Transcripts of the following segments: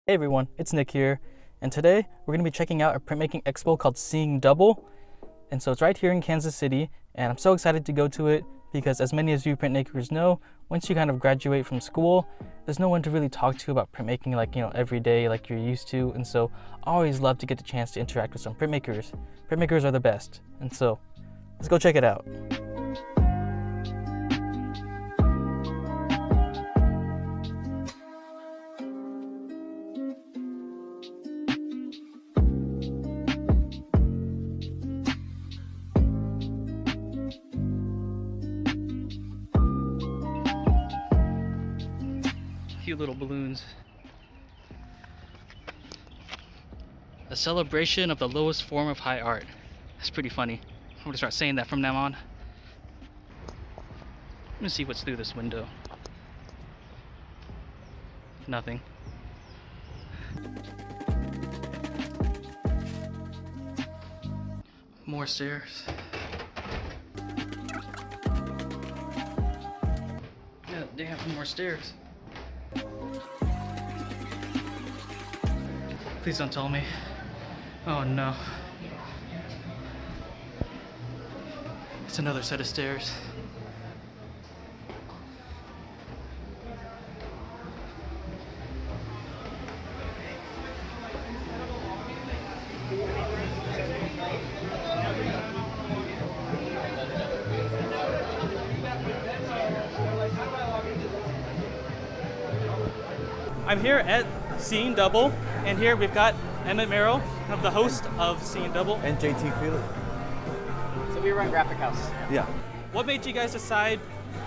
Hey everyone, it's Nick here, and today we're going to be checking out a printmaking expo called Seeing Double. And so it's right here in Kansas City, and I'm so excited to go to it because, as many as you printmakers know, once you kind of graduate from school, there's no one to really talk to about printmaking every day like you're used to. And so I always love to get the chance to interact with some printmakers. Printmakers are the best, and so let's go check it out. Cute little balloons. A celebration of the lowest form of high art. That's pretty funny. I'm gonna start saying that from now on. Let me see what's through this window. Nothing. More stairs. God damn, more stairs. Please don't tell me. Oh no. It's another set of stairs. I'm here at Seeing Double, and here we've got Emmett Merrill, the host of Seeing Double. And JT Felix. So we run Graphic House. Yeah. What made you guys decide,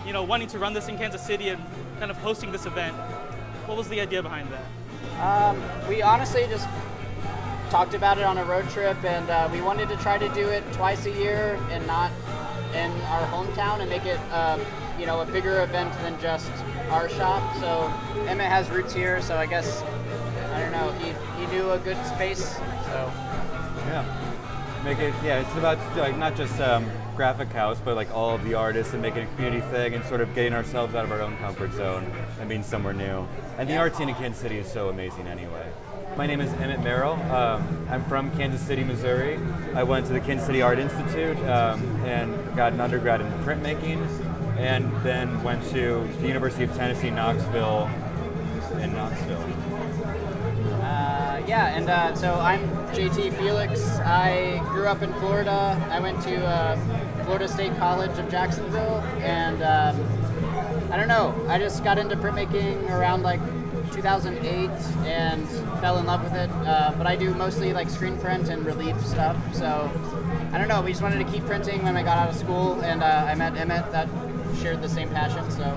wanting to run this in Kansas City and kind of hosting this event? What was the idea behind that? We honestly just talked about it on a road trip, and we wanted to try to do it twice a year and not in our hometown and make it a bigger event than just our shop. So Emmett has roots here, so I guess, I don't know, he knew a good space, so. Yeah, it's about not just Graphic House, but like all of the artists and making a community thing and sort of getting ourselves out of our own comfort zone and being somewhere new. And the art scene in Kansas City is so amazing anyway. My name is Emmett Merrill. I'm from Kansas City, Missouri. I went to the Kansas City Art Institute and got an undergrad in printmaking, and then went to the University of Tennessee, Knoxville, in Knoxville. So I'm JT Felix. I grew up in Florida. I went to Florida State College of Jacksonville, and I don't know, I just got into printmaking around like 2008 and fell in love with it. But I do mostly like screen print and relief stuff. So I don't know, we just wanted to keep printing when I got out of school, and I met Emmett that shared the same passion. So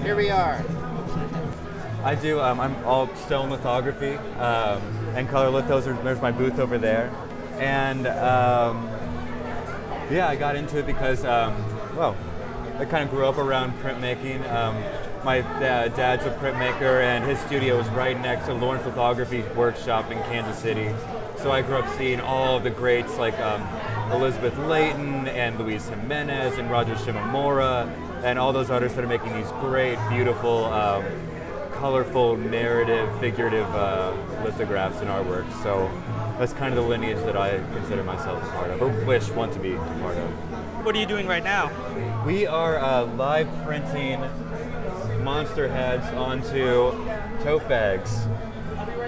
here we are. I do. I'm all stone lithography and color lithos. There's my booth over there, and I got into it because I kind of grew up around printmaking. My dad's a printmaker, and his studio was right next to Lawrence Lithography Workshop in Kansas City. So I grew up seeing all of the greats like Elizabeth Layton and Luis Jimenez and Roger Shimomura and all those artists that are making these great, beautiful, colorful, narrative, figurative lithographs and artwork. So that's kind of the lineage that I consider myself a part of, or want to be a part of. What are you doing right now? We are live printing monster heads onto tote bags.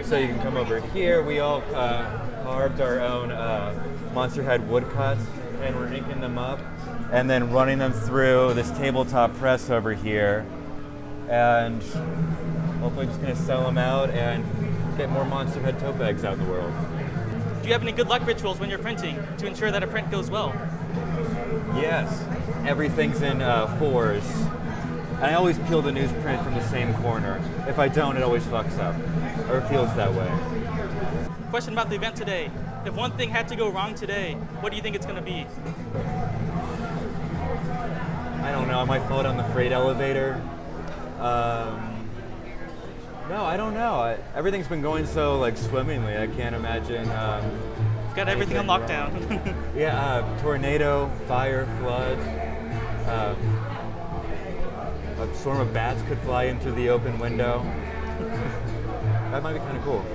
So you can come over here. We all carved our own monster head woodcuts, and we're inking them up and then running them through this tabletop press over here, and hopefully just gonna sell them out and get more monster head tote bags out in the world. Do you have any good luck rituals when you're printing to ensure that a print goes well? Yes, everything's in fours. And I always peel the newsprint from the same corner. If I don't, it always fucks up, or it feels that way. Question about the event today. If one thing had to go wrong today, what do you think it's gonna be? I don't know, I might fall down the freight elevator. No, I don't know. Everything's been going so swimmingly. I can't imagine. Got everything on lockdown. Yeah, tornado, fire, flood. A storm of bats could fly in through the open window. That might be kind of cool.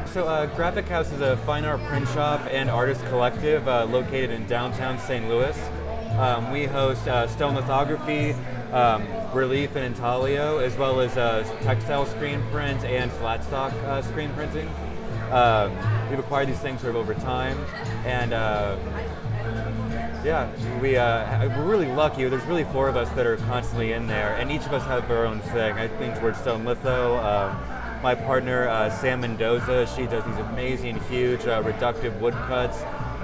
So Graphic House is a fine art print shop and artist collective located in downtown St. Louis. We host stone lithography, relief and intaglio, as well as textile screen print and flat stock screen printing. We've acquired these things sort of over time, and yeah, we're really lucky. There's really 4 of us that are constantly in there, and each of us have our own thing. I think towards stone litho. My partner, Sam Mendoza, she does these amazing, huge, reductive woodcuts.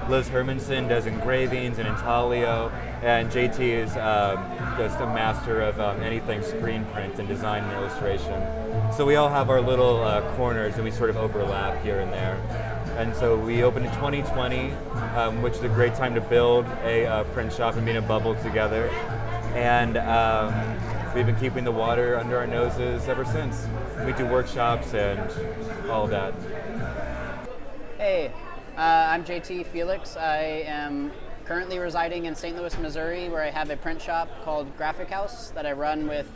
Liz Hermanson does engravings and intaglio, and JT is just a master of anything screen print and design and illustration. So we all have our little corners, and we sort of overlap here and there. And so we opened in 2020, which is a great time to build a print shop and be in a bubble together. And we've been keeping the water under our noses ever since. We do workshops and all of that. Hey, I'm JT Felix. I am currently residing in St. Louis, Missouri, where I have a print shop called Graphic House that I run with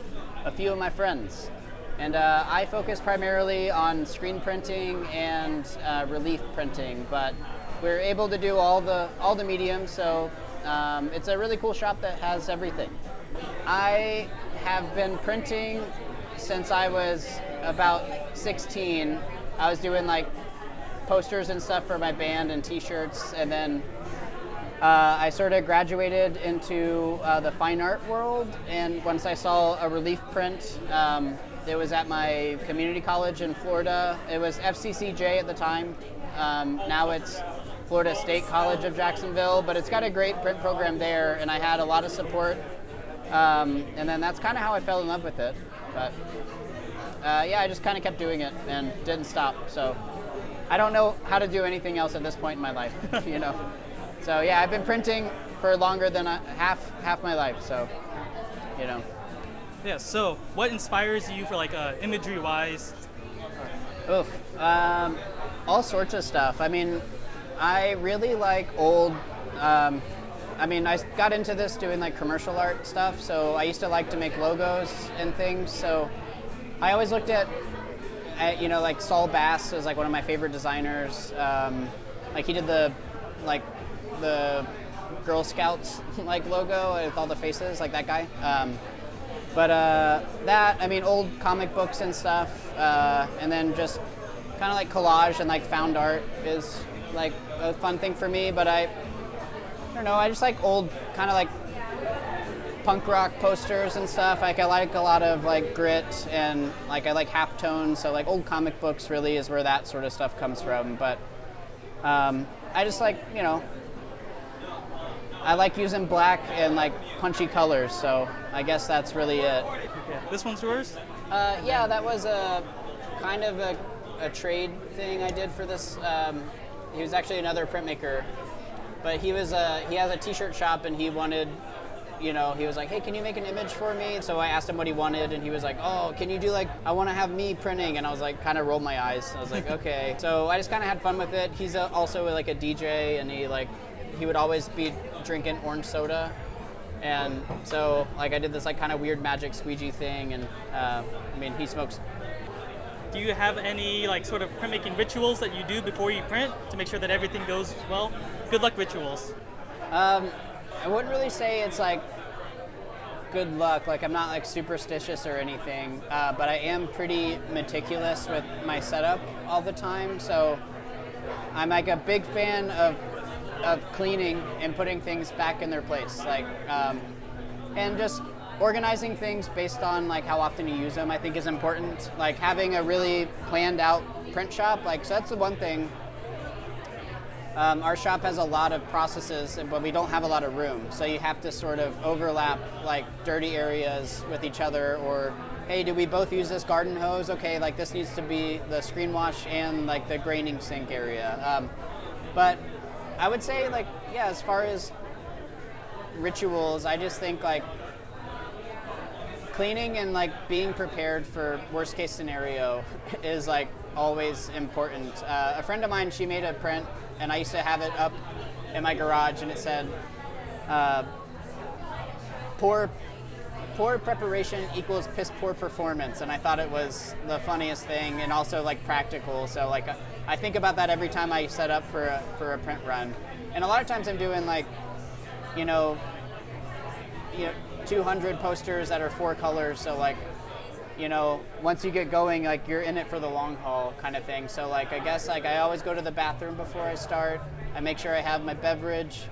a few of my friends. And I focus primarily on screen printing and relief printing, but we're able to do all the mediums, so it's a really cool shop that has everything. I have been printing since I was about 16. I was doing like posters and stuff for my band and t-shirts, and then I sort of graduated into the fine art world, and once I saw a relief print, it was at my community college in Florida. It was FCCJ at the time. Now it's Florida State College of Jacksonville, but it's got a great print program there, and I had a lot of support. And then that's kind of how I fell in love with it. But yeah, I just kind of kept doing it and didn't stop. So I don't know how to do anything else at this point in my life, you know. So yeah, I've been printing for longer than half my life. So, you know. Yeah, so what inspires you for like imagery-wise? Oof, all sorts of stuff. I mean, I really like old, I got into this doing like commercial art stuff, so I used to like to make logos and things, so I always looked at you know, like Saul Bass is like one of my favorite designers. Like he did the Girl Scouts like logo with all the faces, like that guy. Old comic books and stuff, and then just kind of like collage and like found art is like a fun thing for me. But I don't know, I just like old kind of like punk rock posters and stuff. Like I like a lot of like grit, and like I like halftones, so like old comic books really is where that sort of stuff comes from. But I just like, you know, I like using black and like punchy colors, so I guess that's really it. Okay. This one's yours? Yeah, that was a kind of a trade thing I did for this. He was actually another printmaker, but he has a t-shirt shop, and he wanted, you know, he was like, hey, can you make an image for me? So I asked him what he wanted, and he was like, oh, can you do like, I want to have me printing. And I was like, kind of rolled my eyes. I was like, okay. So I just kind of had fun with it. He's also like a DJ, and he would always be drinking orange soda. And so like I did this like kind of weird magic squeegee thing, and he smokes. Do you have any like sort of printmaking rituals that you do before you print to make sure that everything goes well? Good luck rituals. I wouldn't really say it's like good luck. Like I'm not like superstitious or anything, but I am pretty meticulous with my setup all the time. So I'm like a big fan of cleaning and putting things back in their place, like and just organizing things based on like how often you use them, I think is important. Like having a really planned out print shop, like, so that's the one thing. Our shop has a lot of processes, but we don't have a lot of room, so you have to sort of overlap like dirty areas with each other, or hey, do we both use this garden hose? Okay, like this needs to be the screen wash and like the graining sink area. But I would say, like, yeah, as far as rituals, I just think like cleaning and like being prepared for worst case scenario is like always important. A friend of mine, she made a print, and I used to have it up in my garage, and it said, pour poor preparation equals piss poor performance, and I thought it was the funniest thing, and also like practical. So like I think about that every time I set up for a print run, and a lot of times I'm doing like, you know, 200 posters that are 4 colors. So like, you know, once you get going, like you're in it for the long haul kind of thing. So like I guess like I always go to the bathroom before I start. I make sure I have my beverage.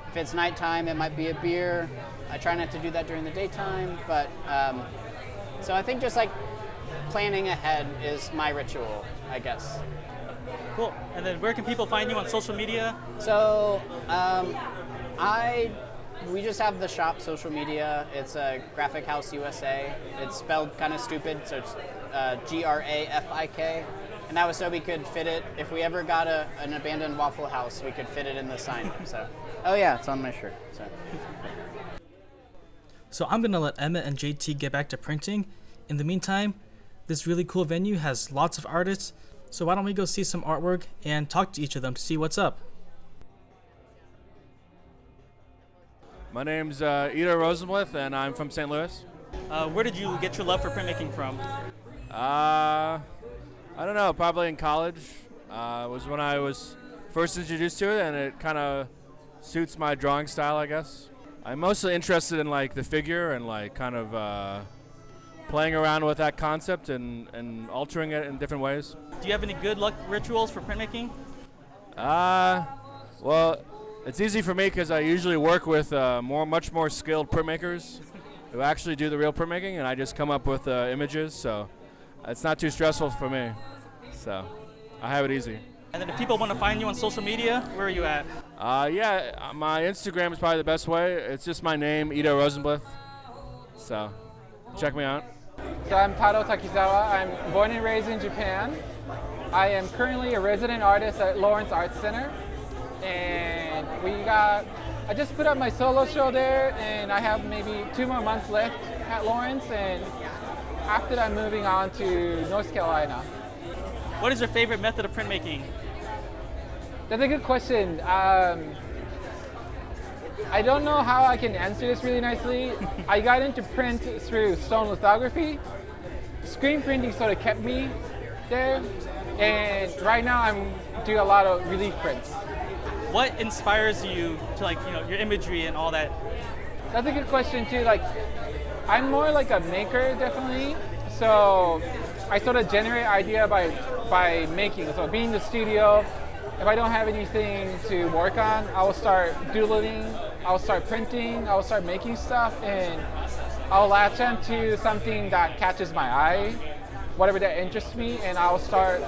If it's nighttime, it might be a beer. I try not to do that during the daytime, but so I think just like planning ahead is my ritual, I guess. Cool. And then where can people find you on social media? So we just have the shop social media. It's a Graphic House USA. It's spelled kind of stupid, so it's GRAFIK. And that was so we could fit it. If we ever got an abandoned Waffle House, we could fit it in the sign. So, oh yeah, it's on my shirt. So I'm gonna let Emmett and JT get back to printing. In the meantime, this really cool venue has lots of artists. So why don't we go see some artwork and talk to each of them to see what's up. My name's Ida Rosenbluth, and I'm from St. Louis. Where did you get your love for printmaking from? I don't know, probably in college was when I was first introduced to it, and it kind of suits my drawing style, I guess. I'm mostly interested in like the figure and like kind of playing around with that concept and altering it in different ways. Do you have any good luck rituals for printmaking? Well, it's easy for me because I usually work with much more skilled printmakers who actually do the real printmaking, and I just come up with images, so it's not too stressful for me. So I have it easy. And then if people want to find you on social media, where are you at? Yeah, my Instagram is probably the best way. It's just my name, Ida Rosenbluth. So check me out. So I'm Taro Takizawa. I'm born and raised in Japan. I am currently a resident artist at Lawrence Art Center. And I just put up my solo show there, and I have maybe 2 more months left at Lawrence, and after that I'm moving on to North Carolina. What is your favorite method of printmaking? That's a good question. I don't know how I can answer this really nicely. I got into print through stone lithography. Screen printing sort of kept me there, and right now I'm doing a lot of relief prints. What inspires you to your imagery and all that? That's a good question too. Like, I'm more like a maker, definitely. So I sort of generate idea by making. So being in the studio, if I don't have anything to work on, I will start doodling, I will start printing, I will start making stuff, and I'll latch onto something that catches my eye, whatever that interests me, and I'll start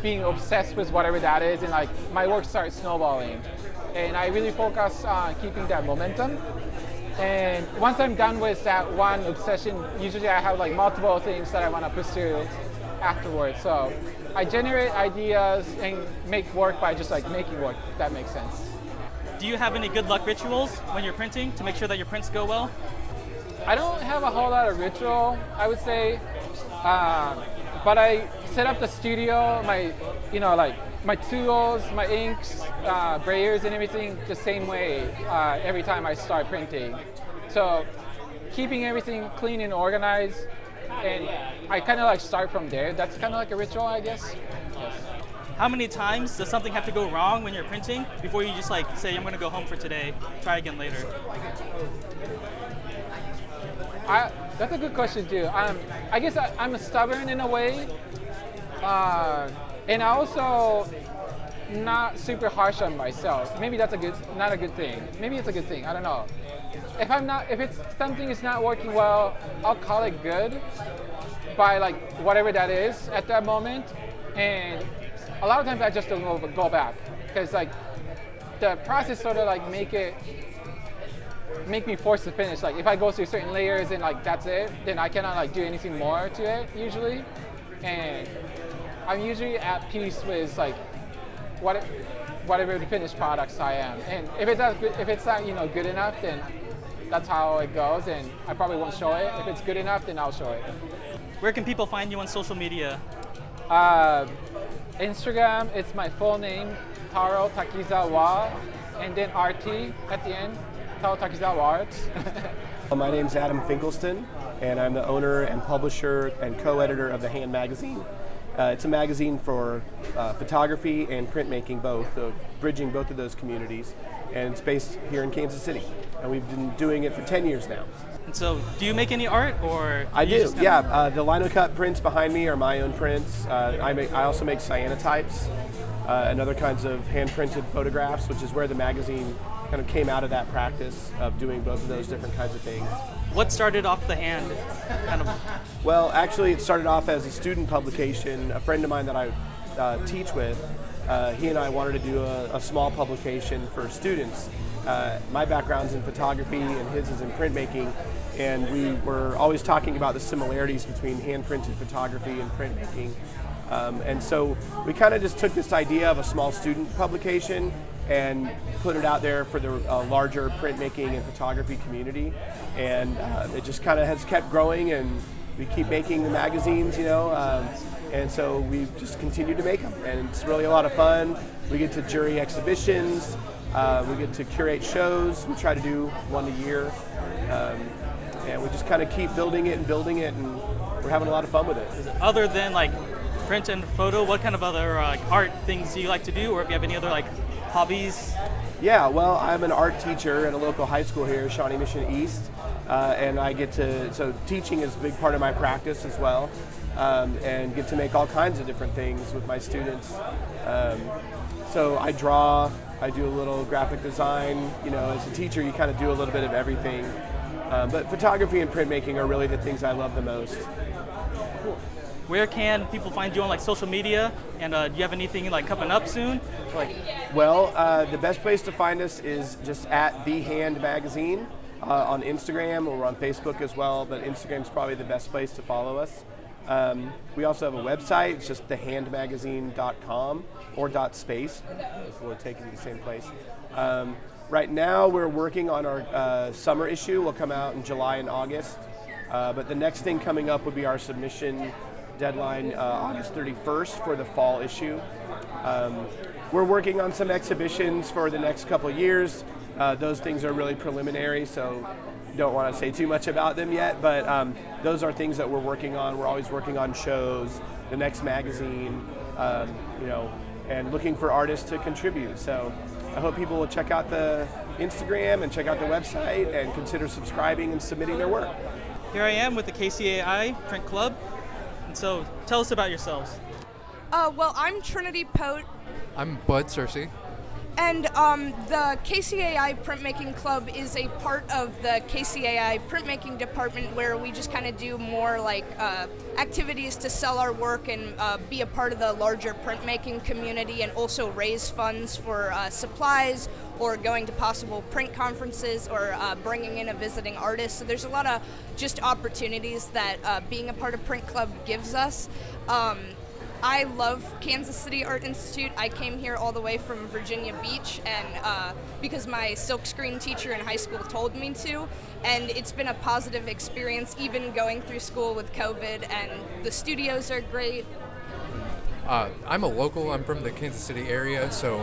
being obsessed with whatever that is, and like my work starts snowballing. And I really focus on keeping that momentum. And once I'm done with that one obsession, usually I have like multiple things that I want to pursue afterwards. So I generate ideas and make work by just like making work, if that makes sense. Do you have any good luck rituals when you're printing to make sure that your prints go well? I don't have a whole lot of ritual, I would say, but I set up the studio, my tools, my inks, brayers and everything the same way every time I start printing. So keeping everything clean and organized, and I kind of like start from there. That's kind of like a ritual, I guess. Yes. How many times does something have to go wrong when you're printing before you just like say, I'm going to go home for today, try again later? That's a good question too. I guess I'm stubborn in a way, and I also not super harsh on myself. Maybe that's not a good thing. Maybe it's a good thing. I don't know. If something is not working well, I'll call it good by like whatever that is at that moment. And a lot of times I just don't go back because like the process sort of like make me forced to finish. Like if I go through certain layers and like that's it, then I cannot like do anything more to it usually. And I'm usually at peace with like whatever the finished products I am. And if it's not good enough, then that's how it goes, and I probably won't show it. If it's good enough, then I'll show it. Where can people find you on social media? Instagram, it's my full name, Taro Takizawa, and then RT at the end, Taro Takizawa Arts. My name's Adam Finkelstein, and I'm the owner and publisher and co-editor of the Hand magazine. It's a magazine for photography and printmaking both, so bridging both of those communities. And it's based here in Kansas City, and we've been doing it for 10 years now. And so, do you make any art, or? I do, yeah. The linocut prints behind me are my own prints. I also make cyanotypes and other kinds of hand-printed photographs, which is where the magazine kind of came out of that practice of doing both of those different kinds of things. What started off the hand? Kind of. Well, actually, it started off as a student publication. A friend of mine that I teach with, he and I wanted to do a small publication for students. My background's in photography and his is in printmaking, and we were always talking about the similarities between hand-printed photography and printmaking. And so we kind of just took this idea of a small student publication and put it out there for the larger printmaking and photography community. And it just kind of has kept growing, and we keep making the magazines, and so we just continue to make them. And it's really a lot of fun. We get to jury exhibitions, we get to curate shows. We try to do one a year. And we just kind of keep building it, and we're having a lot of fun with it. Other than like print and photo, what kind of other art things do you like to do, or if you have any other like hobbies? Yeah, well, I'm an art teacher at a local high school here, Shawnee Mission East, and I get to, so teaching is a big part of my practice as well, and get to make all kinds of different things with my students. So I draw, I do a little graphic design, as a teacher you kind of do a little bit of everything. But photography and printmaking are really the things I love the most. Where can people find you on like social media? And do you have anything like coming up soon? Well, the best place to find us is just at The Hand Magazine on Instagram, or we're on Facebook as well, but Instagram's probably the best place to follow us. We also have a website. It's just thehandmagazine.com or .space. We'll take you to the same place. Right now, we're working on our summer issue. Will come out in July and August. But the next thing coming up would be our submission deadline, August 31st for the fall issue. We're working on some exhibitions for the next couple years. Those things are really preliminary, so don't want to say too much about them yet, but those are things that we're working on. We're always working on shows, the next magazine, and looking for artists to contribute. So I hope people will check out the Instagram and check out the website and consider subscribing and submitting their work. Here I am with the KCAI Print Club. And so tell us about yourselves. Well, I'm Trinity Pote. I'm Bud Cersei. And the KCAI Printmaking Club is a part of the KCAI Printmaking Department, where we just kind of do more like activities to sell our work and be a part of the larger printmaking community, and also raise funds for supplies or going to possible print conferences, or bringing in a visiting artist. So there's a lot of just opportunities that being a part of Print Club gives us. I love Kansas City Art Institute. I came here all the way from Virginia Beach, and because my silkscreen teacher in high school told me to, and it's been a positive experience even going through school with COVID, and the studios are great. I'm a local. I'm from the Kansas City area, so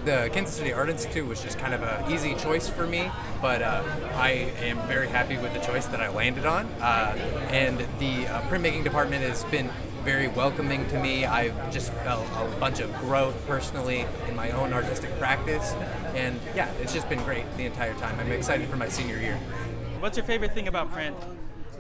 the Kansas City Art Institute was just kind of an easy choice for me, but I am very happy with the choice that I landed on, and the printmaking department has been very welcoming to me. I've just felt a bunch of growth personally in my own artistic practice, and yeah, it's just been great the entire time. I'm excited for my senior year. What's your favorite thing about print?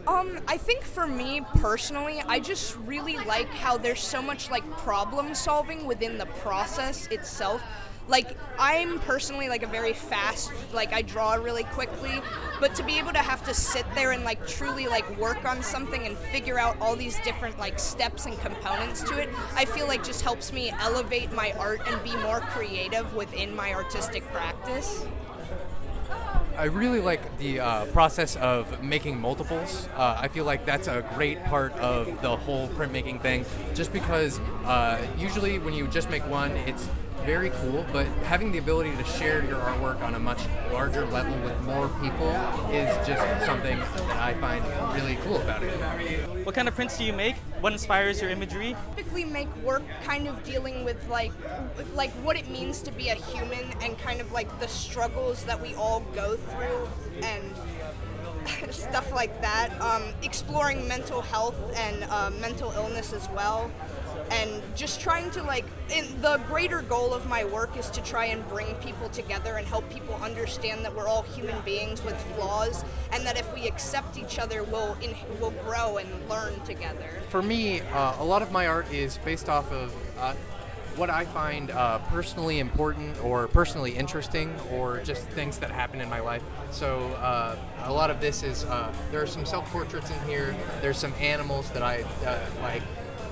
I think for me personally, I just really like how there's so much like problem solving within the process itself. Like, I'm personally like a very fast, like I draw really quickly, but to be able to have to sit there and like truly like work on something and figure out all these different like steps and components to it, I feel like just helps me elevate my art and be more creative within my artistic practice. I really like the process of making multiples. I feel like that's a great part of the whole printmaking thing, just because usually when you just make one, it's very cool, but having the ability to share your artwork on a much larger level with more people is just something that I find really cool about it. What kind of prints do you make? What inspires your imagery? I typically make work kind of dealing with like what it means to be a human, and kind of like the struggles that we all go through, and stuff like that. Exploring mental health and mental illness as well. And just trying to the greater goal of my work is to try and bring people together and help people understand that we're all human beings with flaws, and that if we accept each other, we'll grow and learn together. For me, a lot of my art is based off of what I find personally important or personally interesting, or just things that happen in my life. So a lot of this is, there are some self-portraits in here, there's some animals that I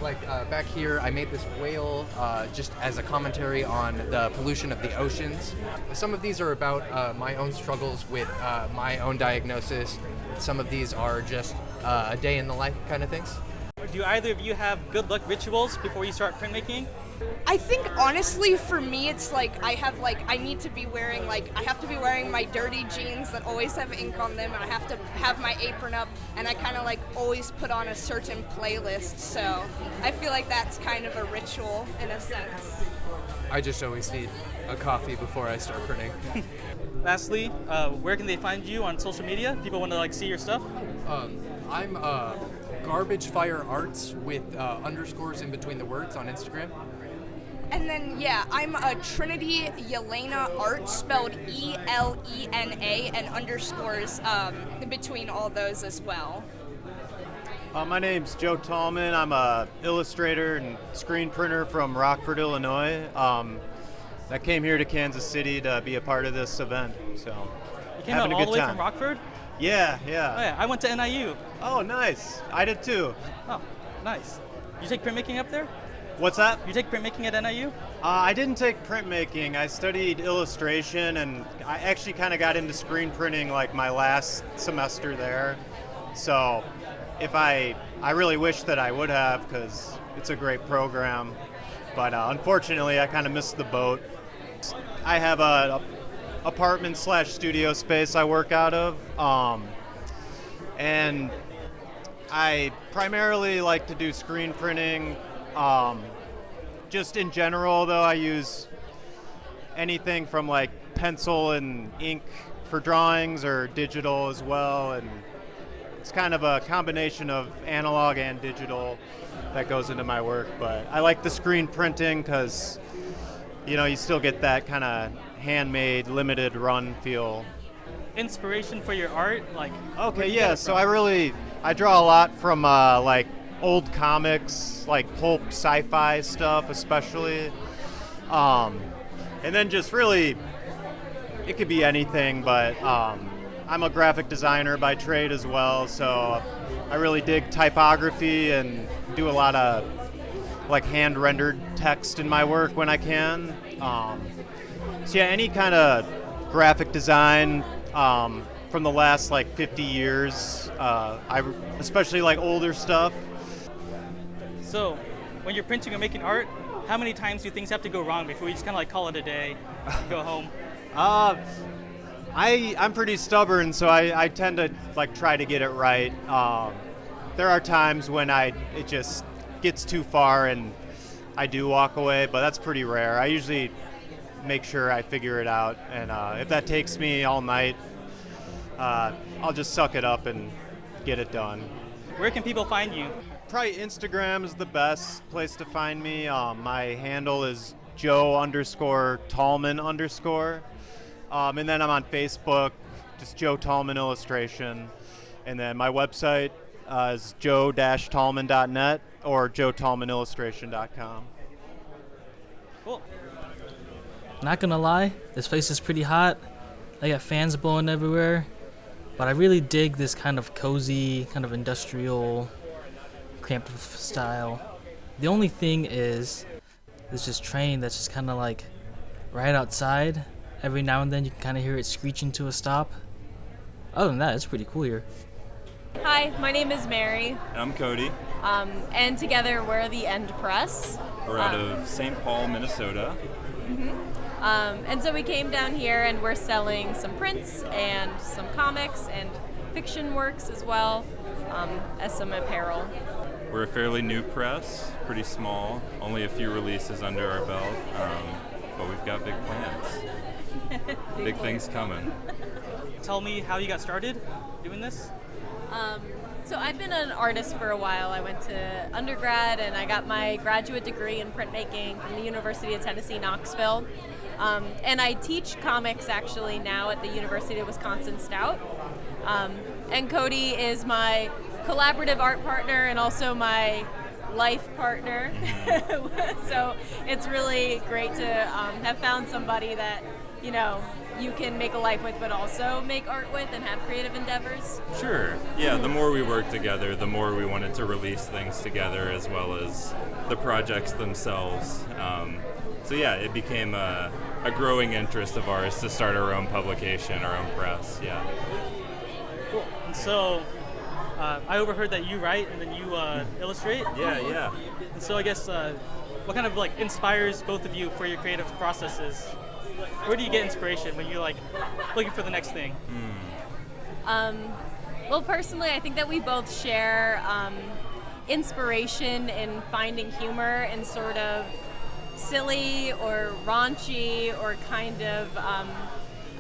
like back here, I made this whale just as a commentary on the pollution of the oceans. Some of these are about my own struggles with my own diagnosis. Some of these are just a day in the life kind of things. Do either of you have good luck rituals before you start printmaking? I think honestly for me it's I need to be wearing I have to be wearing my dirty jeans that always have ink on them, and I have to have my apron up, and I kind of always put on a certain playlist, so I feel like that's kind of a ritual in a sense. I just always need a coffee before I start printing. Lastly, where can they find you on social media? People want to see your stuff? I'm Garbage Fire Arts with underscores in between the words on Instagram. And then, I'm a Trinity Yelena Art, spelled E-L-E-N-A, and underscores between all those as well. My name's Joe Tallman. I'm a illustrator and screen printer from Rockford, Illinois. I came here to Kansas City to be a part of this event, so you came out all the way from Rockford? Yeah. Oh, yeah, I went to NIU. Oh, nice. I did too. Oh, nice. You take printmaking up there? What's that? You take printmaking at NIU? I didn't take printmaking. I studied illustration, and I actually kind of got into screen printing my last semester there. So if I really wish that I would have, because it's a great program. But unfortunately, I kind of missed the boat. I have a apartment/studio space I work out of, and I primarily like to do screen printing. Just in general, though, I use anything from pencil and ink for drawings, or digital as well, and it's kind of a combination of analog and digital that goes into my work. But I like the screen printing because you still get that kind of handmade, limited run feel. Inspiration for your art, Okay, yeah. So I draw a lot from old comics, pulp sci-fi stuff, especially, and then just really, it could be anything. But I'm a graphic designer by trade as well, so I really dig typography and do a lot of hand rendered text in my work when I can. So yeah, any kind of graphic design from the last 50 years, I especially older stuff. So when you're printing or making art, how many times do things have to go wrong before you just kind of call it a day and go home? I'm pretty stubborn, so I tend to try to get it right. There are times when it just gets too far and I do walk away, but that's pretty rare. I usually make sure I figure it out, and if that takes me all night, I'll just suck it up and get it done. Where can people find you? Probably Instagram is the best place to find me. My handle is Joe_Tallman_. And then I'm on Facebook, just Joe Tallman Illustration. And then my website is joe-tallman.net or joetallmanillustration.com. Cool. Not gonna lie, this place is pretty hot. I got fans blowing everywhere. But I really dig this kind of cozy, kind of industrial, cramped style. The only thing is, there's this train that's just kind of right outside. Every now and then you can kind of hear it screeching to a stop. Other than that, it's pretty cool here. Hi, my name is Mary. I'm Cody. And together we're the End Press. We're out of St. Paul, Minnesota. And so we came down here and we're selling some prints and some comics and fiction works as well as some apparel. We're a fairly new press, pretty small, only a few releases under our belt, but we've got big plans. Big things coming. tell me how you got started doing this? So I've been an artist for a while. I went to undergrad and I got my graduate degree in printmaking from the University of Tennessee, Knoxville. And I teach comics actually now at the University of Wisconsin Stout. And Cody is my collaborative art partner and also my life partner. So it's really great to have found somebody that, you know, you can make a life with, but also make art with and have creative endeavors. Sure. Yeah, the more we worked together, the more we wanted to release things together as well as the projects themselves. So yeah, it became a growing interest of ours to start our own publication, our own press, yeah. Cool. And so I overheard that you write and then you illustrate? Yeah. And so I guess what kind of like inspires both of you for your creative processes? Where do you get inspiration when you're like looking for the next thing? Well, personally, I think that we both share inspiration in finding humor in sort of silly or raunchy or kind of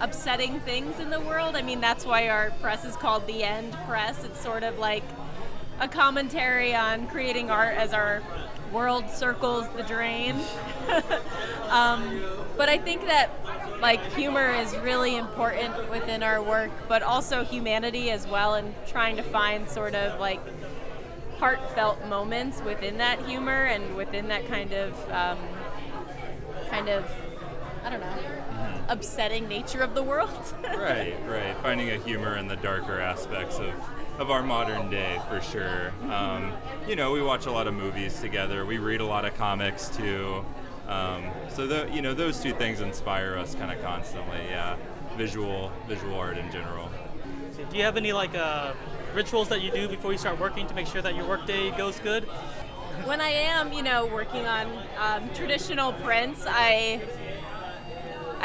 upsetting things in the world. I mean, that's why our press is called The End Press. It's sort of like a commentary on creating art as our world circles the drain. But I think that like humor is really important within our work, but also humanity as well, and trying to find sort of like heartfelt moments within that humor and within that kind of I don't know, upsetting nature of the world. Right. Finding a humor in the darker aspects of our modern day, for sure. You know, we watch a lot of movies together. We read a lot of comics too. So those two things inspire us kind of constantly. Yeah, visual art in general. So do you have any like rituals that you do before you start working to make sure that your workday goes good? When I am, working on traditional prints, I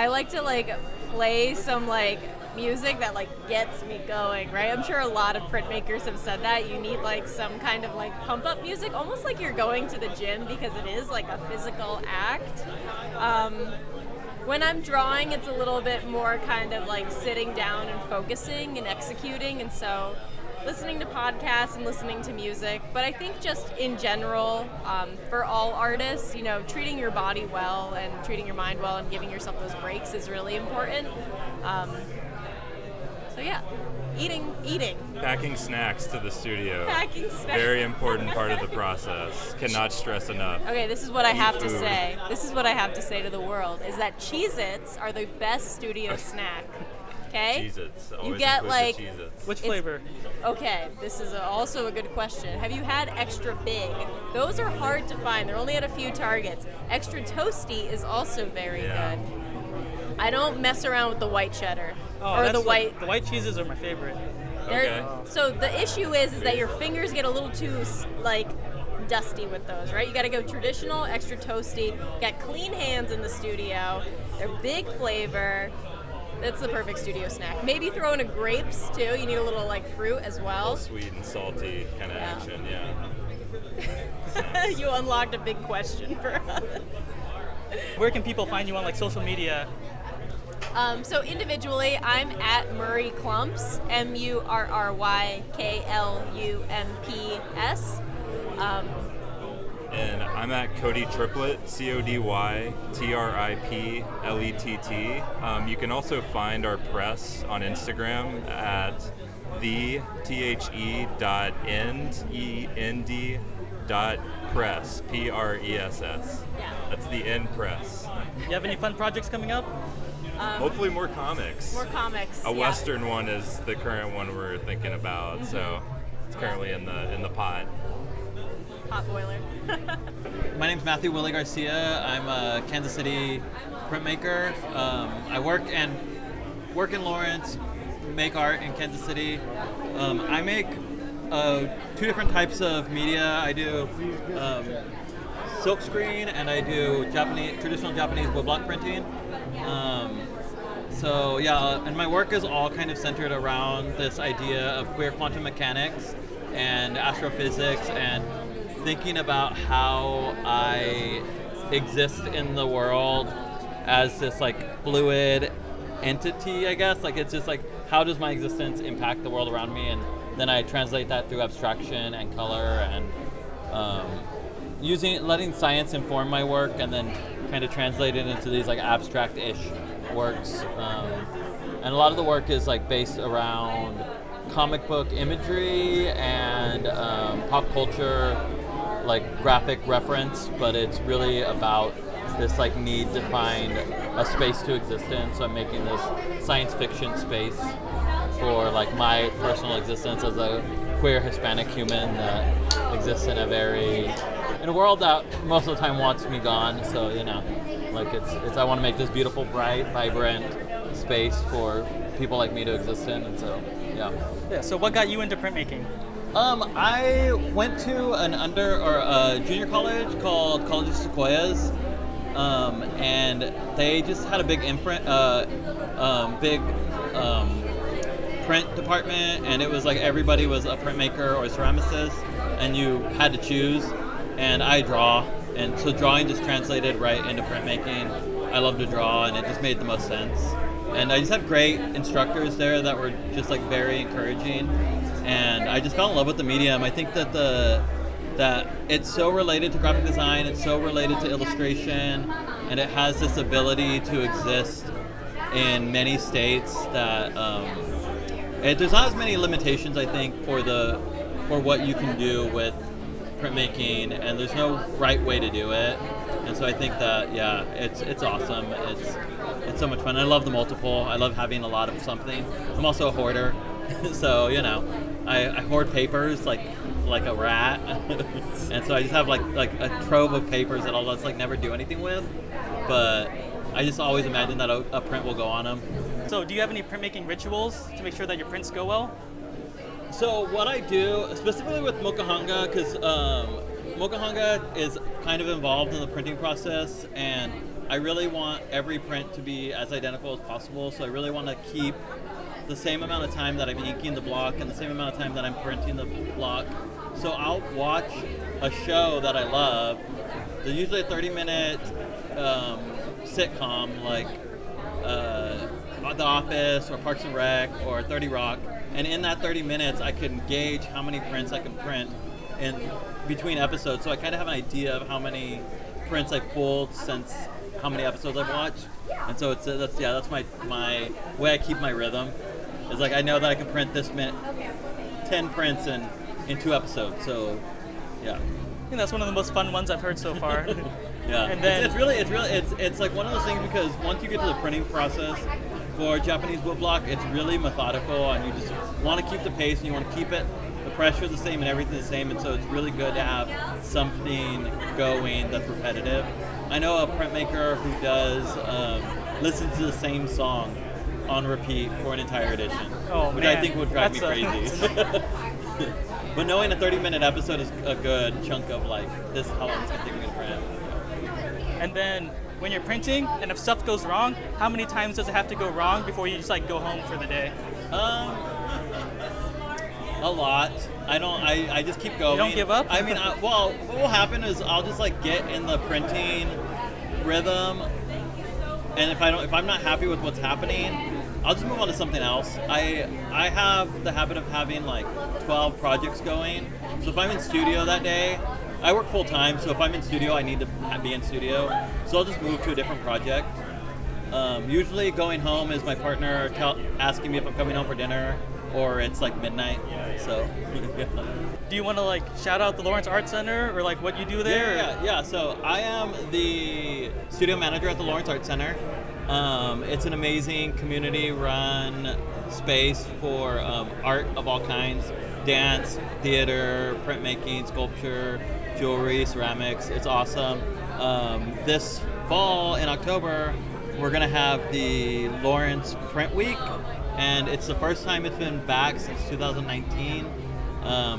like to like play some like music that like gets me going, right? I'm sure a lot of printmakers have said that you need like some kind of like pump up music, almost like you're going to the gym, because it is like a physical act. When I'm drawing, it's a little bit more kind of like sitting down and focusing and executing, and so listening to podcasts and listening to music. But I think just in general, for all artists, treating your body well and treating your mind well and giving yourself those breaks is really important. So yeah, eating. Packing snacks to the studio. Packing snacks. Very important part of the process. Cannot stress enough. Okay, this is what I have to food. say. This is what I have to say to the world, is that Cheez-Its are the best studio snack. Okay? Cheez-Its. You Always get include like... the Cheez-Its. Which flavor? Okay, this is also a good question. Have you had Extra Big? Those are hard to find. They're only at a few Targets. Extra Toasty is also very good. I don't mess around with the white cheddar. Or the white... The white cheeses are my favorite. Okay. So the issue is that your fingers get a little too, like, dusty with those, right? You gotta go traditional, extra toasty. You got clean hands in the studio. They're big flavor. That's the perfect studio snack. Maybe throw in a grapes, too. You need a little, like, fruit as well. A little sweet and salty kind of action, yeah. You unlocked a big question for us. Where can people find you on, like, social media? So individually, I'm at Murray Clumps, MurryKlumps. And I'm at Cody Triplet, CodyTriplett. You can also find our press on Instagram at the.end.press, Press. Yeah. That's the End Press. You have any fun projects coming up? Hopefully more comics. More comics. A Western one is the current one we're thinking about, so it's currently in the pot. Hot boiler. My name's Matthew Willie Garcia. I'm a Kansas City printmaker. I work in Lawrence, make art in Kansas City. I make 2 different types of media. I do silkscreen and I do traditional Japanese woodblock printing. And my work is all kind of centered around this idea of queer quantum mechanics and astrophysics and thinking about how I exist in the world as this like fluid entity, I guess. Like, it's just like, how does my existence impact the world around me? And then I translate that through abstraction and color, and letting science inform my work, and then kind of translate it into these like abstract-ish works. And a lot of the work is like based around comic book imagery and pop culture, like graphic reference, but it's really about this like need to find a space to exist in. So I'm making this science fiction space for like my personal existence as a queer Hispanic human that exists in a world that most of the time wants me gone. So, you know, like it's I want to make this beautiful, bright, vibrant space for people like me to exist in. And so, yeah. So what got you into printmaking? I went to a junior college called College of Sequoias, and they just had a big print department, and it was like everybody was a printmaker or a ceramicist, and you had to choose. And I draw, and so drawing just translated right into printmaking. I love to draw, and it just made the most sense. And I just had great instructors there that were just like very encouraging, and I just fell in love with the medium. I think that that it's so related to graphic design, it's so related to illustration, and it has this ability to exist in many states that there's not as many limitations, I think, for what you can do with printmaking, and there's no right way to do it. And so I think that, yeah, it's awesome. It's so much fun. I love the multiple. I love having a lot of something. I'm also a hoarder, so, you know, I hoard papers like a rat. And so I just have like a trove of papers that I'll just like never do anything with, but I just always imagine that a print will go on them. So do you have any printmaking rituals to make sure that your prints go well? So what I do, specifically with Mokahanga, because Mokahanga is kind of involved in the printing process, and I really want every print to be as identical as possible. So I really want to keep the same amount of time that I'm inking the block and the same amount of time that I'm printing the block. So I'll watch a show that I love. They're usually a 30-minute sitcom like The Office or Parks and Rec or 30 Rock. And in that 30 minutes, I can gauge how many prints I can print in between episodes. So I kind of have an idea of how many prints I've pulled since how many episodes I've watched. And so that's my way I keep my rhythm. It's like I know that I can print 10 prints in 2 episodes. So, yeah. I think that's one of the most fun ones I've heard so far. Yeah. And then it's like one of those things, because once you get to the printing process for Japanese woodblock, it's really methodical, and you just want to keep the pace, and you want to keep the pressure the same and everything the same, and so it's really good to have something going that's repetitive. I know a printmaker who does listen to the same song on repeat for an entire edition, which I think would drive me crazy. But knowing a 30-minute episode is a good chunk of like, this is how long it's going to take me to print. And then when you're printing, and if stuff goes wrong, how many times does it have to go wrong before you just like go home for the day? A lot. I just keep going. You don't give up? I mean, well, what will happen is I'll just like get in the printing rhythm, and if I'm not happy with what's happening, I'll just move on to something else. I have the habit of having like 12 projects going. So if I'm in studio that day, I work full time, so if I'm in studio, I need to be in studio. So I'll just move to a different project. Usually going home is my partner asking me if I'm coming home for dinner, or it's like midnight. So Do you want to like shout out the Lawrence Art Center or like what you do there? Yeah. So I am the studio manager at the Lawrence Art Center. It's an amazing community-run space for art of all kinds: dance, theater, printmaking, sculpture, jewelry, ceramics. It's awesome. This fall in October, we're gonna have the Lawrence Print Week, and it's the first time it's been back since 2019.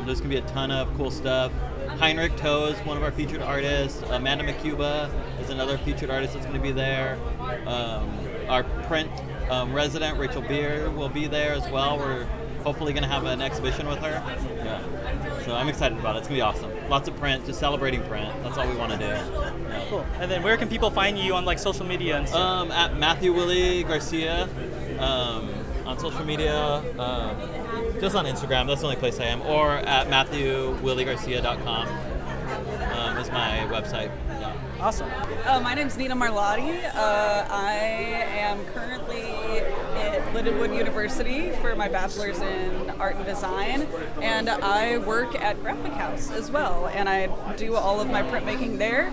There's gonna be a ton of cool stuff. Heinrich Toe is one of our featured artists. Amanda McCuba is another featured artist that's gonna be there. Our print resident, Rachel Beer, will be there as well. We're hopefully going to have an exhibition with her. Yeah. So I'm excited about it. It's going to be awesome. Lots of print, just celebrating print. That's all we want to do. Yeah. Cool. And then where can people find you on like social media and stuff? At Matthew Willie Garcia on social media, just on Instagram. That's the only place I am. Or at MatthewWillieGarcia.com is my website. Yeah. Awesome. My name's Nina Marlotti. I am currently at Lindenwood University for my bachelor's in art and design, and I work at Graphic House as well, and I do all of my printmaking there.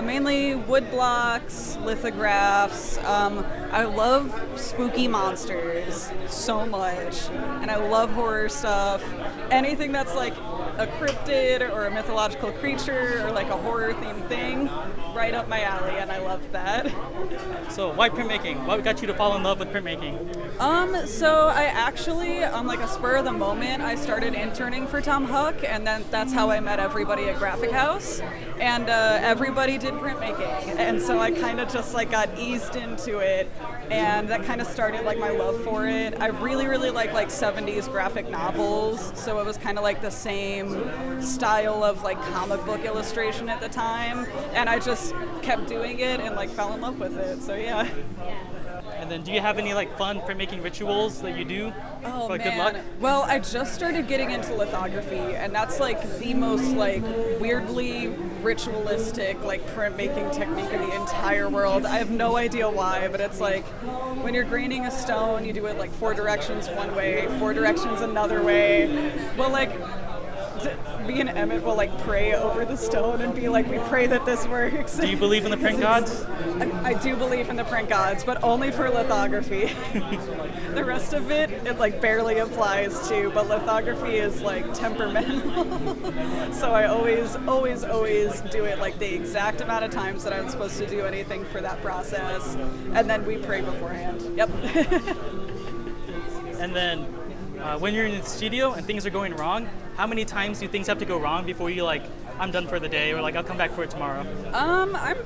Mainly wood blocks, lithographs. I love spooky monsters so much, and I love horror stuff. Anything that's like a cryptid or a mythological creature or like a horror themed thing, right up my alley, and I love that. So why printmaking? What got you to fall in love with printmaking? So I actually, on like a spur of the moment, I started interning for Tom Huck, and then that's how I met everybody at Graphic House, and everybody did printmaking, and so I kind of just like got eased into it, and that kind of started like my love for it. I really like 70s graphic novels, so it was kind of like the same style of like comic book illustration at the time, and I just kept doing it and like fell in love with it. So yeah. And then do you have any like fun printmaking rituals that you do Oh, for man. good luck? Well, I just started getting into lithography, and that's like the most like weirdly ritualistic like printmaking technique in the entire world. I have no idea why, but it's like when you're graining a stone, you do it like 4 directions one way, 4 directions another way. Well, like me and Emmett will like pray over the stone and be like, we pray that this works. Do you believe in the print gods? I do believe in the print gods, but only for lithography. The rest of it like barely applies to, but lithography is like temperamental. So I always do it like the exact amount of times that I'm supposed to do anything for that process, and then we pray beforehand. Yep. And then when you're in the studio and things are going wrong, how many times do things have to go wrong before you like, I'm done for the day, or like I'll come back for it tomorrow? I'm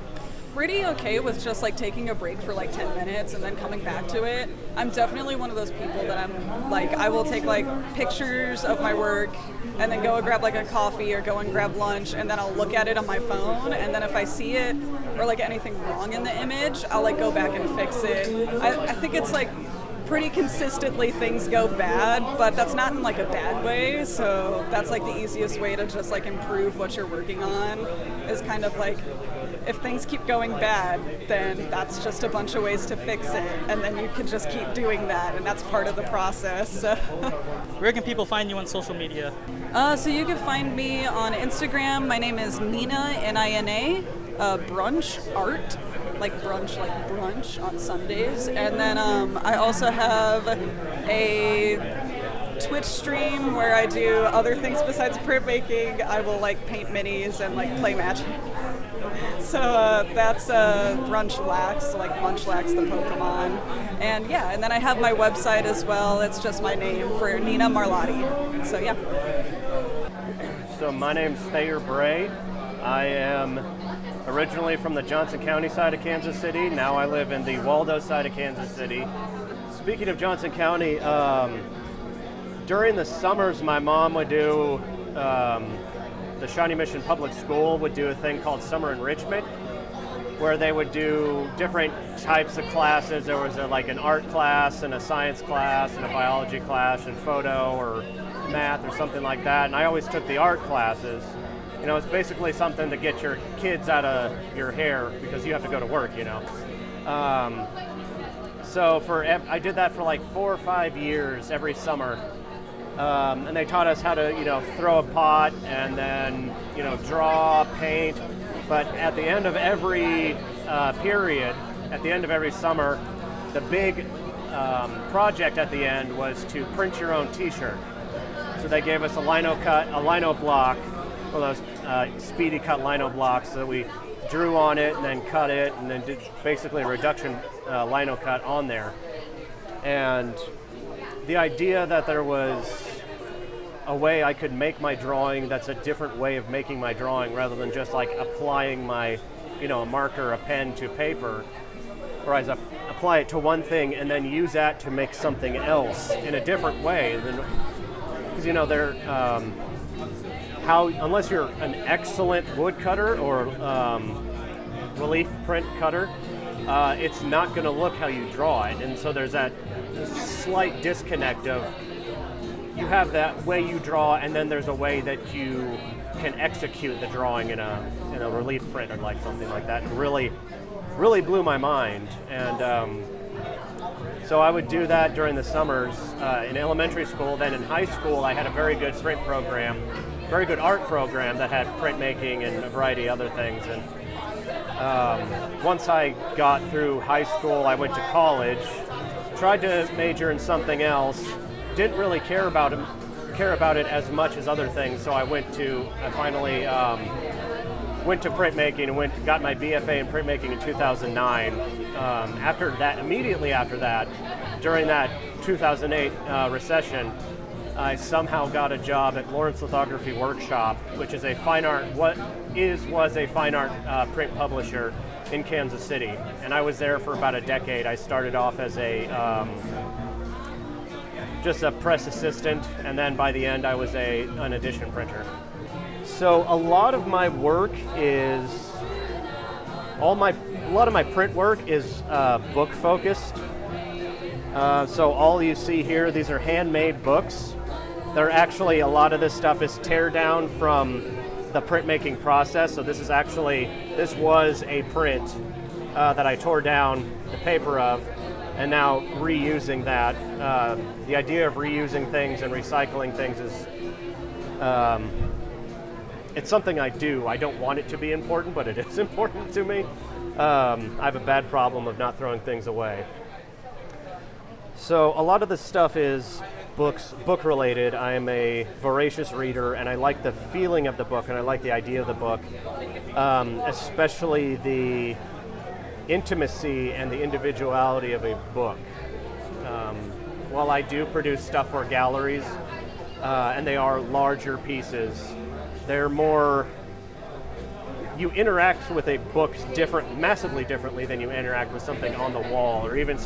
pretty okay with just like taking a break for like 10 minutes and then coming back to it. I'm definitely one of those people that I'm like, I will take like pictures of my work and then go and grab like a coffee or go and grab lunch, and then I'll look at it on my phone, and then if I see it or like anything wrong in the image, I'll like go back and fix it. I think it's like pretty consistently things go bad, but that's not in like a bad way, so that's like the easiest way to just like improve what you're working on, is kind of like, if things keep going bad, then that's just a bunch of ways to fix it, and then you can just keep doing that, and that's part of the process. Where can people find you on social media? So you can find me on Instagram. My name is Nina, Nina, Brunch Art, like brunch on Sundays. And then I also have a Twitch stream where I do other things besides printmaking. I will like paint minis and like play Magic. So that's Brunch Lax, like Munchlax the Pokemon. And yeah, and then I have my website as well. It's just my name for Nina Marlotti. So yeah. So my name's Thayer Bray. I am originally from the Johnson County side of Kansas City. Now I live in the Waldo side of Kansas City. Speaking of Johnson County, during the summers my mom would do, the Shawnee Mission Public School would do a thing called Summer Enrichment, where they would do different types of classes. There was like an art class and a science class and a biology class and photo or math or something like that. And I always took the art classes. You know, it's basically something to get your kids out of your hair because you have to go to work, you know. So I did that for like 4 or 5 years every summer. And they taught us how to, you know, throw a pot and then, you know, draw, paint. But at the end of every period, at the end of every summer, the big project at the end was to print your own t-shirt. So they gave us a lino block, one of those speedy cut lino blocks that we drew on it and then cut it and then did basically a reduction lino cut on there. And the idea that there was a way I could make my drawing that's a different way of making my drawing rather than just like applying my, you know, a marker, a pen to paper, or as apply it to one thing and then use that to make something else in a different way. Because they're unless you're an excellent woodcutter or relief print cutter, it's not going to look how you draw it. And so there's that slight disconnect of you have that way you draw, and then there's a way that you can execute the drawing in a relief print or like something like that. It really blew my mind. And so I would do that during the summers in elementary school. Then in high school, I had a very good print program, very good art program that had printmaking and a variety of other things. And once I got through high school, I went to college, tried to major in something else, didn't really care about it as much as other things. So I finally went to printmaking and got my BFA in printmaking in 2009. Immediately after that, during that 2008 recession, I somehow got a job at Lawrence Lithography Workshop, which is a fine art, was a fine art print publisher in Kansas City. And I was there for about a decade. I started off as just a press assistant, and then by the end I was an edition printer. So a lot of my work is, a lot of my print work is book focused. So all you see here, these are handmade books. They're actually, a lot of this stuff is tear down from the printmaking process. So this was a print that I tore down the paper of, and now reusing that. The idea of reusing things and recycling things is, it's something I do. I don't want it to be important, but it is important to me. I have a bad problem of not throwing things away. So a lot of this stuff is book related. I am a voracious reader, and I like the feeling of the book, and I like the idea of the book, especially the intimacy and the individuality of a book. While I do produce stuff for galleries, and they are larger pieces, they're more, you interact with a book massively differently than you interact with something on the wall, or even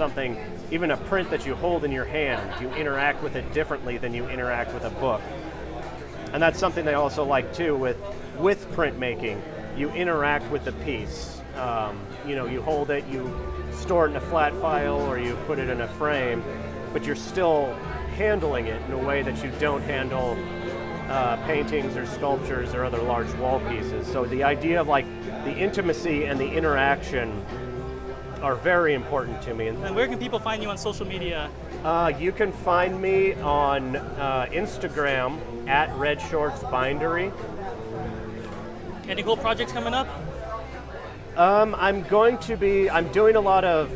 a print that you hold in your hand. You interact with it differently than you interact with a book. And that's something I also like too with printmaking. You interact with the piece. You hold it, you store it in a flat file, or you put it in a frame, but you're still handling it in a way that you don't handle paintings or sculptures or other large wall pieces. So the idea of like the intimacy and the interaction are very important to me. And where can people find you on social media? You can find me on Instagram at Red Shorts Bindery. Any cool projects coming up? I'm doing a lot of,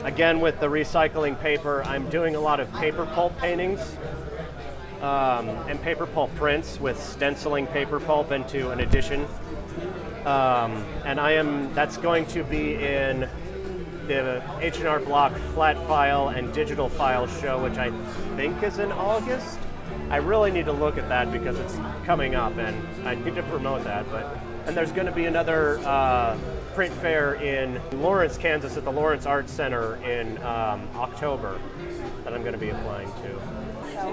again with the recycling paper, I'm doing a lot of paper pulp paintings. And paper pulp prints with stenciling paper pulp into an edition. And that's going to be in the H&R Block flat file and digital file show, which I think is in August. I really need to look at that because it's coming up and I need to promote that. And there's going to be another print fair in Lawrence, Kansas at the Lawrence Arts Center in October that I'm going to be applying to.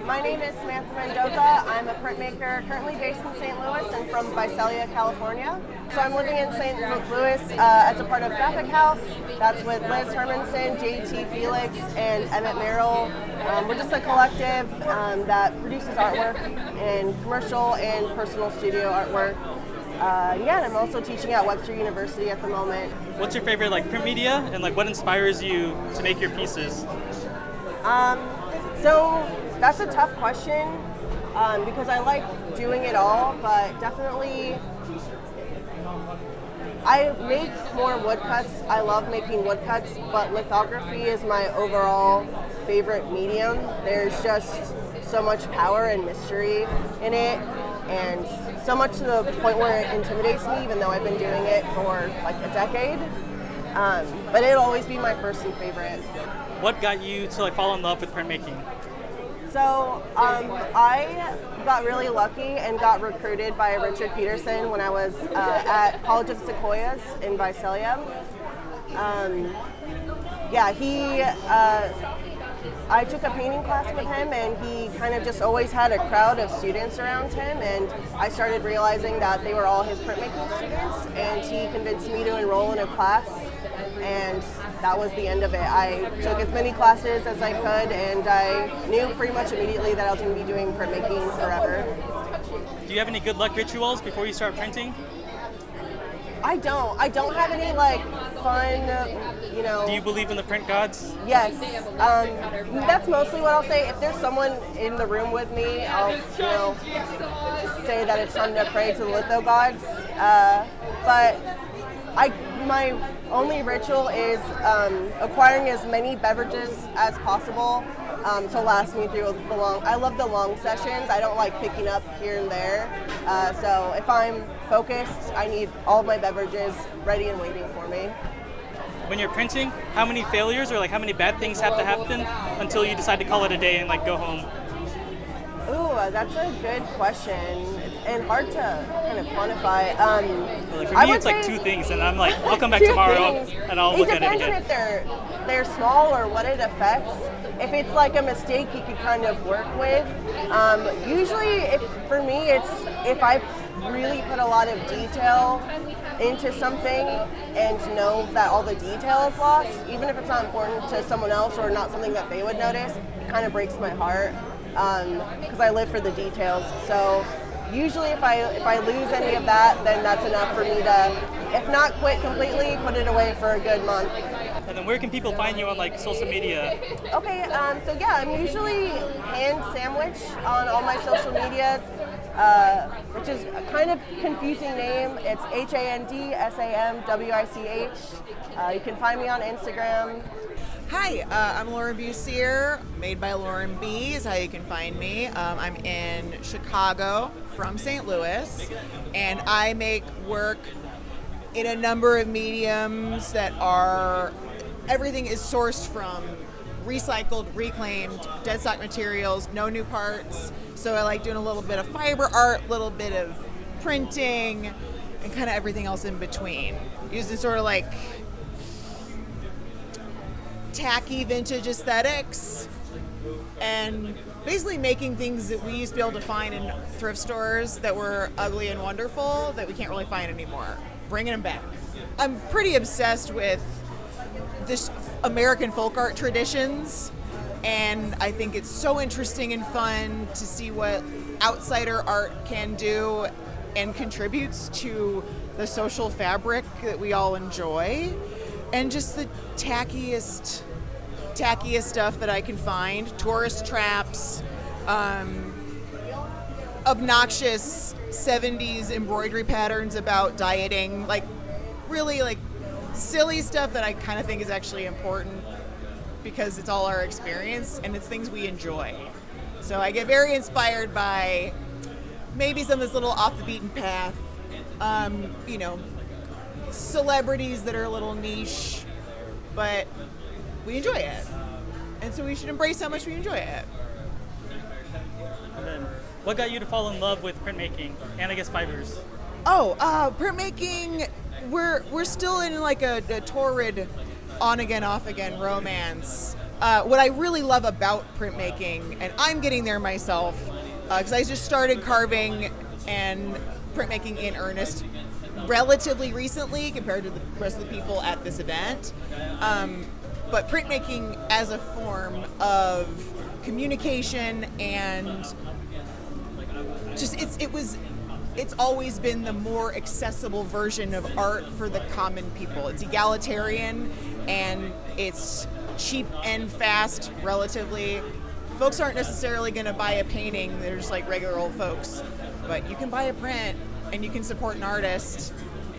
My name is Samantha Mendoza. I'm a printmaker currently based in St. Louis and from Visalia, California. So I'm living in St. Louis as a part of Graphic House. That's with Liz Hermanson, JT Felix, and Emmett Merrill. We're just a collective that produces artwork and commercial and personal studio artwork. And I'm also teaching at Webster University at the moment. What's your favorite print media, and what inspires you to make your pieces? So that's a tough question because I like doing it all, but definitely I make more woodcuts. I love making woodcuts, but lithography is my overall favorite medium. There's just so much power and mystery in it, and so much to the point where it intimidates me, even though I've been doing it for a decade. But it'll always be my first and favorite. What got you to fall in love with printmaking? So I got really lucky and got recruited by Richard Peterson when I was at College of Sequoias in Visalia. yeah, I took a painting class with him, and he kind of just always had a crowd of students around him, and I started realizing that they were all his printmaking students, and he convinced me to enroll in a class, and that was the end of it. I took as many classes as I could, and I knew pretty much immediately that I was going to be doing printmaking forever. Do you have any good luck rituals before you start printing? I don't have any like fun, you know. Do you believe in the print gods? Yes. That's mostly what I'll say. If there's someone in the room with me, I'll, say that it's time to pray to the litho gods. But my only ritual is acquiring as many beverages as possible to last me through the long. I love the long sessions. I don't like picking up here and there. So if I'm focused, I need all of my beverages ready and waiting for me. When you're printing, how many failures or like how many bad things have to happen until you decide to call it a day and like go home? Ooh, that's a good question and hard to kind of quantify. For me, it's like 2 things, and I'm like, I'll come back tomorrow and I'll look at it again. It depends on if they're small or what it affects. If it's like a mistake you could kind of work with. Usually, for me, it's if I really put a lot of detail into something and know that all the detail is lost, even if it's not important to someone else or not something that they would notice, it kind of breaks my heart because I live for the details. So usually if I lose any of that, then that's enough for me to, if not quit completely, put it away for a good month. And then where can people find you on like social media? Okay, so yeah, I'm usually Hand Sandwich on all my social medias, which is a kind of confusing name. It's HANDSAMWICH. You can find me on Instagram. Hi, I'm Lauren Bussier, Made by Lauren B is how you can find me. I'm in Chicago from St. Louis, and I make work in a number of mediums that are, everything is sourced from recycled, reclaimed, dead stock materials, no new parts. So I like doing a little bit of fiber art, a little bit of printing, and kind of everything else in between. Using sort of like tacky vintage aesthetics and basically making things that we used to be able to find in thrift stores that were ugly and wonderful that we can't really find anymore. Bringing them back. I'm pretty obsessed with this American folk art traditions, and I think it's so interesting and fun to see what outsider art can do and contributes to the social fabric that we all enjoy, and just the tackiest stuff that I can find. Tourist traps, obnoxious 70s embroidery patterns about dieting, like really like silly stuff that I kind of think is actually important because it's all our experience and it's things we enjoy. So I get very inspired by maybe some of this little off the beaten path, celebrities that are a little niche, but we enjoy it. And so we should embrace how much we enjoy it. And then, what got you to fall in love with printmaking and I guess fibers? Printmaking, we're still in like a torrid on again, off again romance. What I really love about printmaking, and I'm getting there myself, because I just started carving and printmaking in earnest relatively recently compared to the rest of the people at this event. But printmaking as a form of communication and just it's always been the more accessible version of art for the common people. It's egalitarian and it's cheap and fast relatively. Folks aren't necessarily going to buy a painting, they're just like regular old folks. But you can buy a print and you can support an artist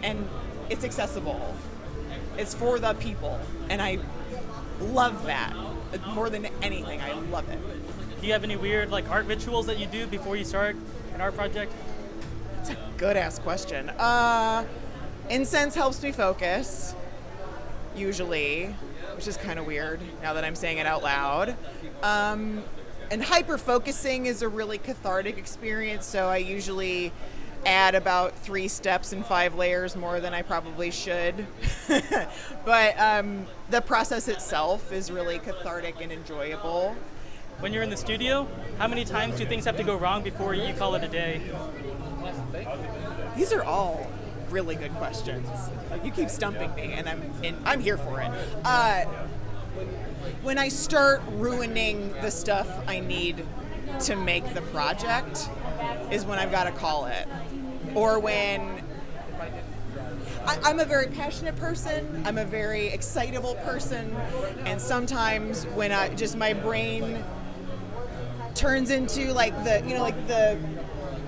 and it's accessible. It's for the people. And I love that. More than anything, I love it. Do you have any weird like art rituals that you do before you start an art project? That's a good ass question. Incense helps me focus, usually, which is kind of weird now that I'm saying it out loud. And hyper focusing is a really cathartic experience, so I usually add about 3 steps and 5 layers more than I probably should. But the process itself is really cathartic and enjoyable. When you're in the studio, how many times do things have to go wrong before you call it a day? These are all really good questions. Like, you keep stumping me, and I'm here for it. When I start ruining the stuff I need to make the project is when I've got to call it. Or when I'm a very passionate person, I'm a very excitable person, and sometimes when my brain turns into like the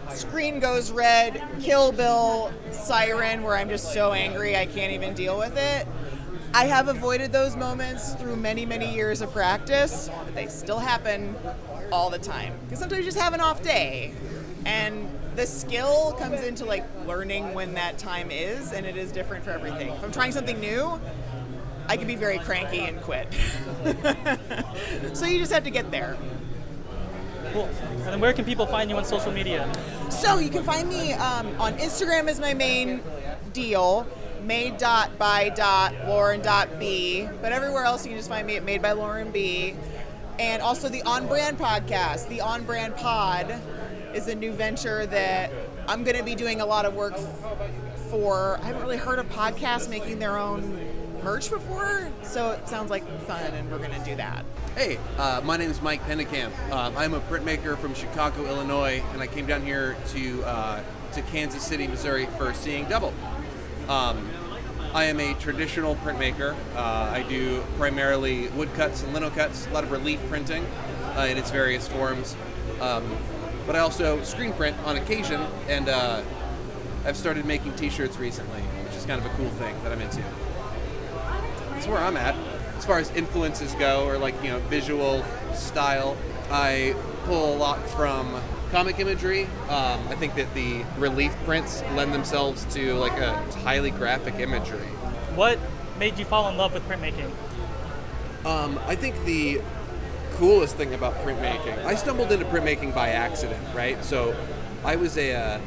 screen goes red, Kill Bill siren, where I'm just so angry I can't even deal with it. I have avoided those moments through many, many years of practice, but they still happen all the time. Because sometimes you just have an off day. And the skill comes into like learning when that time is, and it is different for everything. If I'm trying something new, I can be very cranky and quit. So you just have to get there. Cool. And then where can people find you on social media? So you can find me on Instagram is my main deal, made.by.lauren.b, but everywhere else you can just find me at Made by Lauren B. And also the On Brand podcast. The On Brand Pod is a new venture that I'm going to be doing a lot of work for. I haven't really heard of podcasts making their own merch before, so it sounds like fun, and we're going to do that. Hey, my name is Mike Pentacamp. I'm a printmaker from Chicago, Illinois, and I came down here to Kansas City, Missouri for Seeing Double. I am a traditional printmaker. I do primarily woodcuts and lino cuts, a lot of relief printing in its various forms. But I also screen print on occasion, and I've started making t-shirts recently, which is kind of a cool thing that I'm into. That's where I'm at. As far as influences go, or visual style, I pull a lot from comic imagery. I think that the relief prints lend themselves to like a highly graphic imagery. What made you fall in love with printmaking? I think the coolest thing about printmaking, I stumbled into printmaking by accident, right? So I was an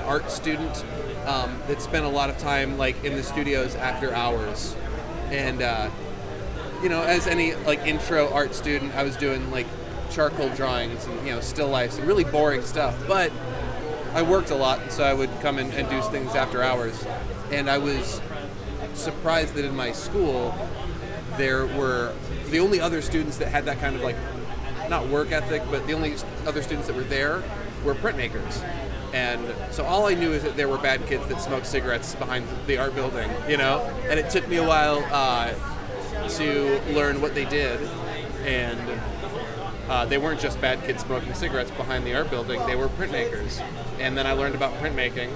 art student that spent a lot of time like in the studios after hours, and as any like intro art student, I was doing like charcoal drawings and still lifes and really boring stuff, but I worked a lot, and so I would come in and do things after hours. And I was surprised that in my school there were the only other students that had that kind of like, not work ethic, but the only other students that were there were printmakers. And so all I knew is that there were bad kids that smoked cigarettes behind the art building, and it took me a while to learn what they did. And they weren't just bad kids smoking cigarettes behind the art building, they were printmakers. And then I learned about printmaking,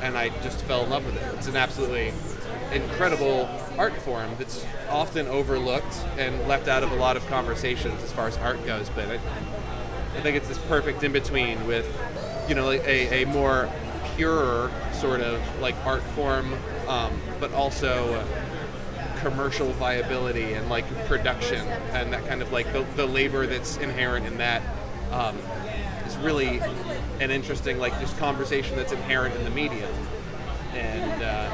and I just fell in love with it. It's an absolutely incredible art form that's often overlooked and left out of a lot of conversations as far as art goes, but I think it's this perfect in-between with, a more pure sort of like art form, but also commercial viability and like production, and that kind of like the labor that's inherent in that is really an interesting like just conversation that's inherent in the medium. And I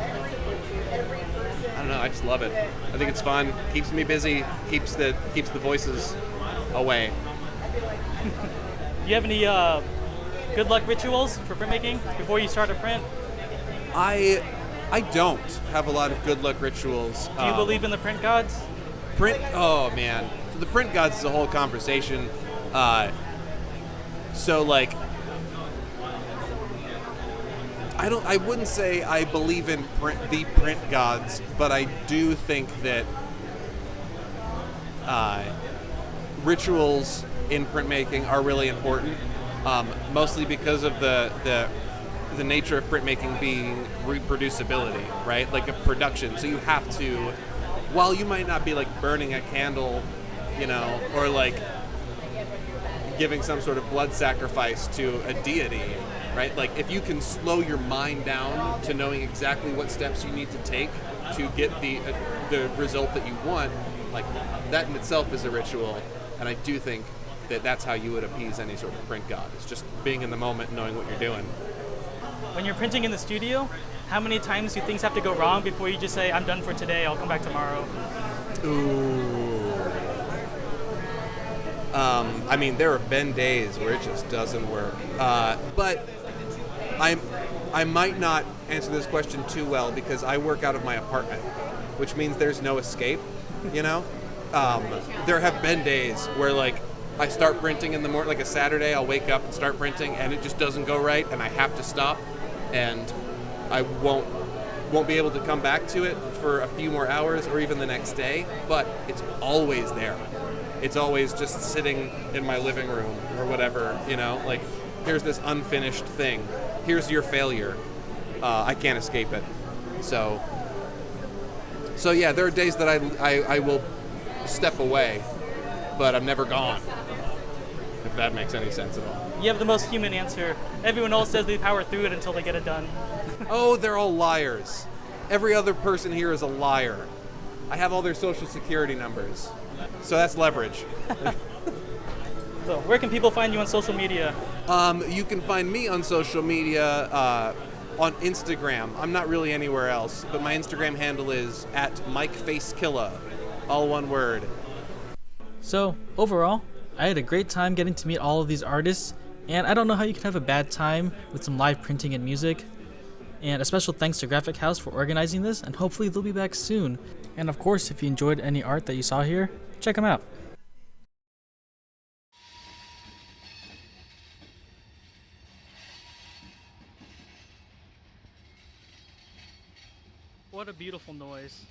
don't know, I just love it. I think it's fun, keeps me busy, keeps the voices away. You have any good luck rituals for printmaking before you start a print? I don't have a lot of good luck rituals. Do you believe in the print gods? Oh man, the print gods is a whole conversation. So like, I wouldn't say I believe in the print gods, but I do think that rituals in printmaking are really important, mostly because of the nature of printmaking being reproducibility, right? Like a production. So you have to, while you might not be like burning a candle, or like giving some sort of blood sacrifice to a deity, right? Like if you can slow your mind down to knowing exactly what steps you need to take to get the result that you want, like that in itself is a ritual. And I do think that's how you would appease any sort of print god. It's just being in the moment and knowing what you're doing. When you're printing in the studio, how many times do things have to go wrong before you just say, I'm done for today, I'll come back tomorrow? Ooh. I mean, there have been days where it just doesn't work. But I might not answer this question too well because I work out of my apartment, which means there's no escape, you know? There have been days where, like, I start printing in the morning, like a Saturday, I'll wake up and start printing, and it just doesn't go right, and I have to stop, and I won't be able to come back to it for a few more hours or even the next day, but it's always there. It's always just sitting in my living room or whatever, you know, like, here's this unfinished thing. Here's your failure. I can't escape it. So yeah, there are days that I will step away, but I'm never gone, if that makes any sense at all. You have the most human answer. Everyone else says they power through it until they get it done. Oh, they're all liars. Every other person here is a liar. I have all their social security numbers. So that's leverage. So where can people find you on social media? You can find me on social media on Instagram. I'm not really anywhere else, but my Instagram handle is @MikeFaceKilla, all one word. So overall, I had a great time getting to meet all of these artists, and I don't know how you can have a bad time with some live printing and music. And a special thanks to Graphic House for organizing this, and hopefully they'll be back soon. And of course, if you enjoyed any art that you saw here, check them out. What a beautiful noise.